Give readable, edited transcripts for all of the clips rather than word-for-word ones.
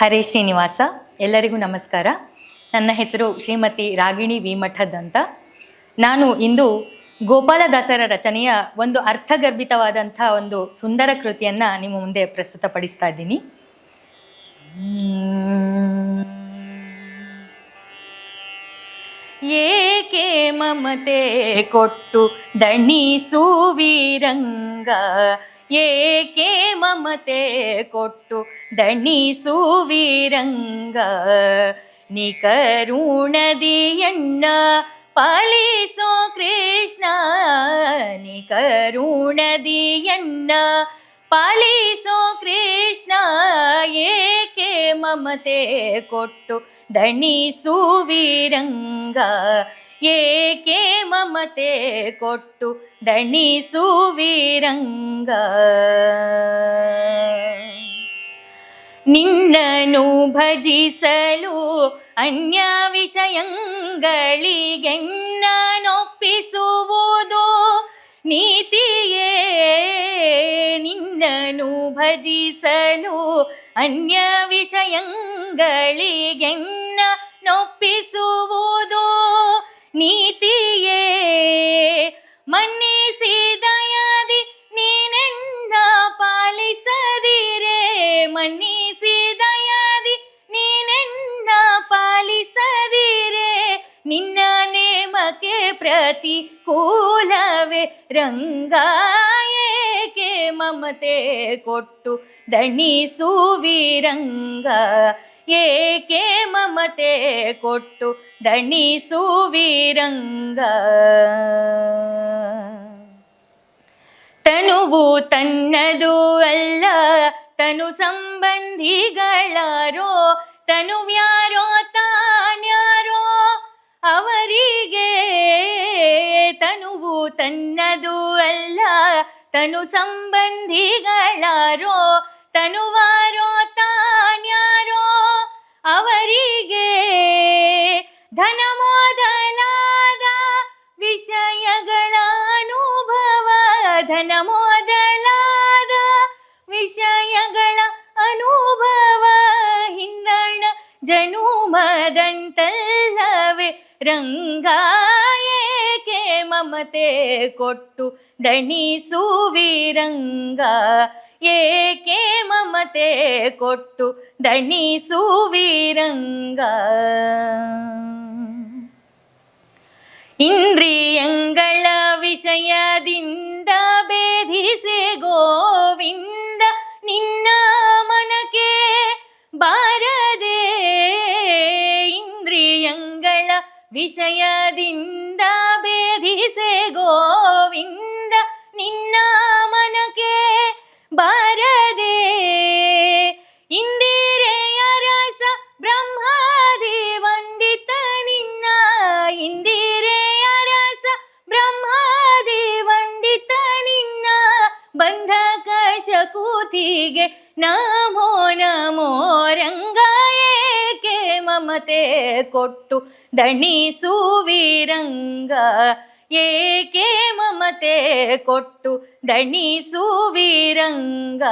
ಹರೇ ಶ್ರೀನಿವಾಸ. ಎಲ್ಲರಿಗೂ ನಮಸ್ಕಾರ. ನನ್ನ ಹೆಸರು ಶ್ರೀಮತಿ ರಾಗಿಣಿ ವಿ ಮಠದ್ ಅಂತ. ನಾನು ಇಂದು ಗೋಪಾಲದಾಸರ ರಚನೆಯ ಒಂದು ಅರ್ಥಗರ್ಭಿತವಾದಂಥ ಒಂದು ಸುಂದರ ಕೃತಿಯನ್ನು ನಿಮ್ಮ ಮುಂದೆ ಪ್ರಸ್ತುತಪಡಿಸ್ತಾ ಇದ್ದೀನಿ. ಏಕೆ ಮಮತೆ ಕೊಟ್ಟು ದಣಿಸುವಿರಂಗ, ಏಕೆ ಮಮತೆ ಕೊಟ್ಟು ದಣಿಸುವಿರಂಗ, ನೀ ಕರುಣದಿಯನ್ನ ಪಾಲಿಸೋ ಕೃಷ್ಣ, ನೀ ಕರುಣದಿಯನ್ನ ಪಾಲಿಸೋ ಕೃಷ್ಣ, ಏಕೆ ಮಮತೆ ಕೊಟ್ಟು ದಣಿಸುವಿರಂಗ, ಏಕೆ ಮಮತೆ ಕೊಟ್ಟು ದಣಿಸುವಿರಂಗ. ನಿನ್ನನು ಭಜಿಸಲು ಅನ್ಯ ವಿಷಯಗಳಿಗೆನ್ನೊಪ್ಪಿಸುವುದು ನೀತಿಯೇ, ನಿನ್ನನು ಭಜಿಸಲು ಅನ್ಯ ವಿಷಯಗಳಿಗೆನ್ನೊಪ್ಪಿಸುವುದು ನೀತಿಯೇ, ಮನ್ನಿಸಿದಯದಿ ನೀನೆನ್ನ ಪಾಲಿಸದಿರೆ, ಮನ್ನಿಸಿದಯದಿ ನೀನೆನ್ನ ಪಾಲಿಸದಿರೆ, ನಿನ್ನ ನೇಮಕ್ಕೆ ಪ್ರತಿಕೂಲವೇ ರಂಗ, ಏಕೆ ಮಮತೆ ಕೊಟ್ಟು ದಣಿಸುವಿರಂಗ, ಏಕೆ ಮಮತೆ ಕೊಟ್ಟು ದಣಿಸುವಿರಂಗ. ತನುವು ತನ್ನದು ಅಲ್ಲ ತನು ಸಂಬಂಧಿಗಳಾರೋ, ತನುವ್ಯಾರೋ ತಾನ್ಯಾರೋ ಅವರಿಗೆ, ತನುವು ತನ್ನದು ಅಲ್ಲ ತನು ಸಂಬಂಧಿಗಳಾರೋ, ತನುವಾರೋ ತಾನ್ಯಾರೋ ಅವರಿಗೆ, ಧನ ಮೊದಲಾದ ವಿಷಯಗಳ ಅನುಭವ, ಧನ ಮೊದಲಾದ ವಿಷಯಗಳ ಅನುಭವ, ಹಿಂದಣ ಜನುಮದಂತಲ್ಲವೇ ರಂಗ, ಏಕೆ ಮಮತೆ ಕೊಟ್ಟು ದಣಿಸುವಿರಂಗ, ಏಕೆ ಮಮತೆ ಕೊಟ್ಟು ದಣಿಸುವಿರಂಗ. ಇಂದ್ರಿಯಂಗಳ ವಿಷಯದಿಂದ ಭೇದಿಸಿ ಗೋವಿಂದ ನಿನ್ನ ಮನಕ್ಕೆ ಬಾರದೆ, ಇಂದ್ರಿಯಂಗಳ ವಿಷಯದಿಂದ ಭೇದಿಸಿ ಗೋವಿಂದ ನಿನ್ನ ಮನಕ್ಕೆ ಬಾರದೆ, ಇಂದಿರೆಯ ರಸ ಬ್ರಹ್ಮಾದಿ ವಂದಿತ ನಿನ್ನ, ಇಂದಿರೆಯ ರಸ ಬ್ರಹ್ಮಾದಿ ವಂದಿತ ನಿನ್ನ, ಬಂಧಕ ಶಕುತಿಗೆ ನಮೋ ನಮೋ ರಂಗ, ಏಕೆ ಮಮತೆ ಕೊಟ್ಟು ದಣಿಸುವಿರಂಗ, ಏಕೆ ಮಮತೆ ಕೊಟ್ಟು ದಣಿಸುವಿರಂಗ.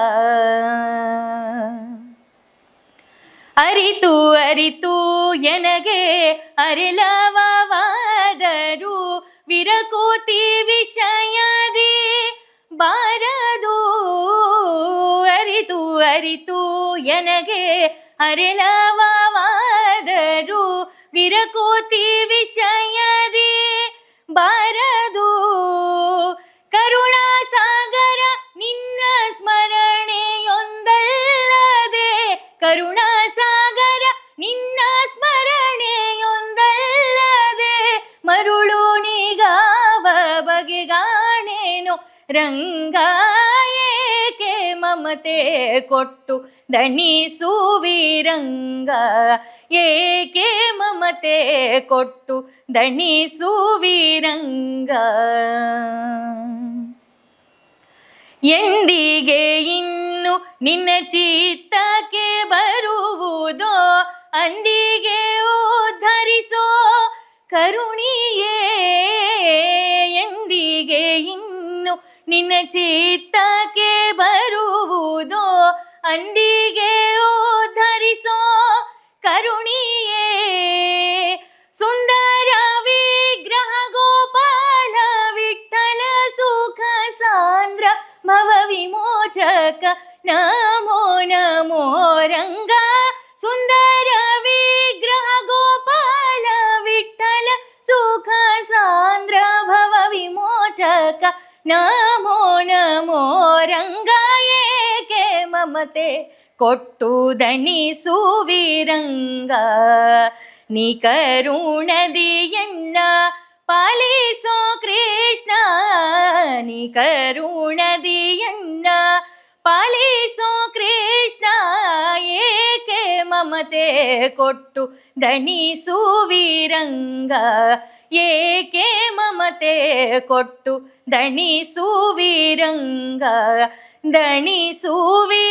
ಅರಿತು ಅರಿತು ಎನಗೆ ಅರಿಲವಾದರೂ ವಿರಕೂತಿ ವಿಷಯದಿ ಬಾರದು, ಅರಿತು ಅರಿತು ಎನಗೆ ಅರಿಲವಾದರೂ ವಿರಕೂತಿ ವಿಷಯದಿ ಬಾರದು, ಕರುಣಾಸಾಗರ ನಿನ್ನ ಸ್ಮರಣೆಯೊಂದಲ್ಲದೆ, ಕರುಣಾಸಾಗರ ನಿನ್ನ ಸ್ಮರಣೆಯೊಂದಲ್ಲದೆ, ಮರುಳು ನಿಗಾವ ಬಗೆಗಾಣೇನೋ ರಂಗ, ಏಕೆ ಮಮತೆ ಕೊಟ್ಟು ದಣಿಸುವಿರಂಗ, ಏಕೆ ಮಮತೆ ಕೊಟ್ಟು ದಣಿಸುವಿರಂಗ. ಎಂದಿಗೆ ಇನ್ನು ನಿನ್ನ ಚಿತ್ತಕ್ಕೆ ಬರುವುದೋ, ಅಂದಿಗೆ ಉದ್ಧರಿಸೋ ಕರುಣಿಯೇ, ಎಂದಿಗೆ ಇನ್ನು ನಿನ್ನ ಚಿತ್ತಕ್ಕೆ ಬರುವುದೋ, ಅಂದಿಗೆ ಉದ್ಧರಿಸೋ ಕರುಣಿಯೇ ಸುಂದರ ವಿಗ್ರಹ ಗೋಪಾಲ ವಿಠಲ ಸುಖ ಸಾಂದ್ರ ಭವ ವಿಮೋಚಕ ನಮೋ ನಮೋ ರಂಗ ಸುಂದರ ವಿಗ್ರಹ ಗೋಪಾಲ ವಿಠಲ ಸುಖ ಸಾಂದ್ರ ಭವ ವಿಮೋಚಕ ನಮೋ ನಮೋ ರಂಗ ಏಕೆ ಮಮತೆ ಕೊಟ್ಟು ದಣಿಸುವಿರಂಗ ನೀ ಕರುಣದಿಯನ್ನ ಪಾಲಿಸೋ ಕೃಷ್ಣ ನೀ ಕರುಣದಿಯನ್ನ ಪಾಲಿಸೋ ಕೃಷ್ಣ ಏಕೆ ಮಮತೆ ಕೊಟ್ಟು ದಣಿಸುವಿರಂಗ ಏಕೆ ಮಮತೆ ಕೊಟ್ಟು ದಣಿಸುವಿರಂಗ ದಣಿಸುವಿ